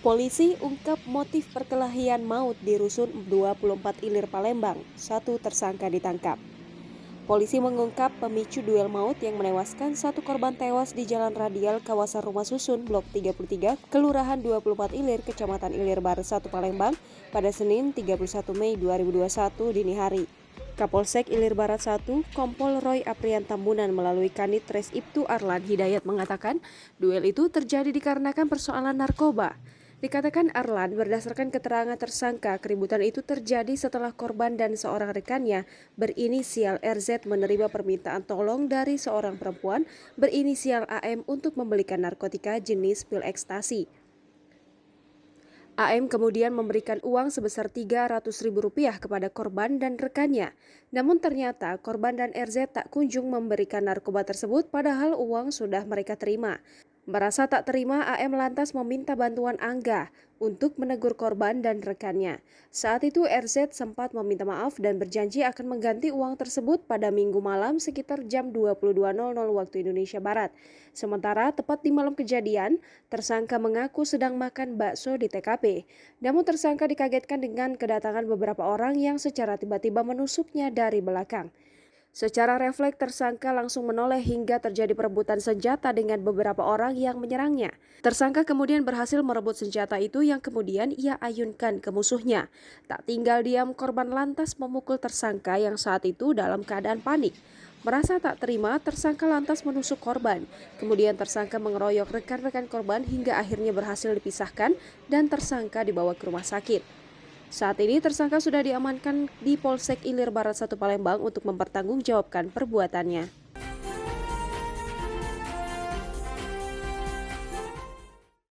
Polisi ungkap motif perkelahian maut di Rusun 24 Ilir Palembang. Satu tersangka ditangkap. Polisi mengungkap pemicu duel maut yang menewaskan satu korban tewas di Jalan Radial kawasan Rumah Susun Blok 33, Kelurahan 24 Ilir, Kecamatan Ilir Barat 1 Palembang pada Senin 31 Mei 2021 dini hari. Kapolsek Ilir Barat 1, Kompol Roy Aprian Tambunan melalui Kanit Res Ibtu Arlan Hidayat mengatakan duel itu terjadi dikarenakan persoalan narkoba. Dikatakan Arlan, berdasarkan keterangan tersangka, keributan itu terjadi setelah korban dan seorang rekannya berinisial RZ menerima permintaan tolong dari seorang perempuan berinisial AM untuk membelikan narkotika jenis pil ekstasi. AM kemudian memberikan uang sebesar Rp300.000 kepada korban dan rekannya. Namun ternyata korban dan RZ tak kunjung memberikan narkoba tersebut padahal uang sudah mereka terima. Merasa tak terima, AM lantas meminta bantuan Angga untuk menegur korban dan rekannya. Saat itu RZ sempat meminta maaf dan berjanji akan mengganti uang tersebut pada Minggu malam sekitar jam 22.00 waktu Indonesia Barat. Sementara tepat di malam kejadian, tersangka mengaku sedang makan bakso di TKP. Namun tersangka dikagetkan dengan kedatangan beberapa orang yang secara tiba-tiba menusuknya dari belakang. Secara refleks tersangka langsung menoleh hingga terjadi perebutan senjata dengan beberapa orang yang menyerangnya. Tersangka kemudian berhasil merebut senjata itu yang kemudian ia ayunkan ke musuhnya. Tak tinggal diam, korban lantas memukul tersangka yang saat itu dalam keadaan panik. Merasa tak terima, tersangka lantas menusuk korban. Kemudian tersangka mengeroyok rekan-rekan korban hingga akhirnya berhasil dipisahkan dan tersangka dibawa ke rumah sakit. Saat ini tersangka sudah diamankan di Polsek Ilir Barat 1 Palembang untuk mempertanggungjawabkan perbuatannya.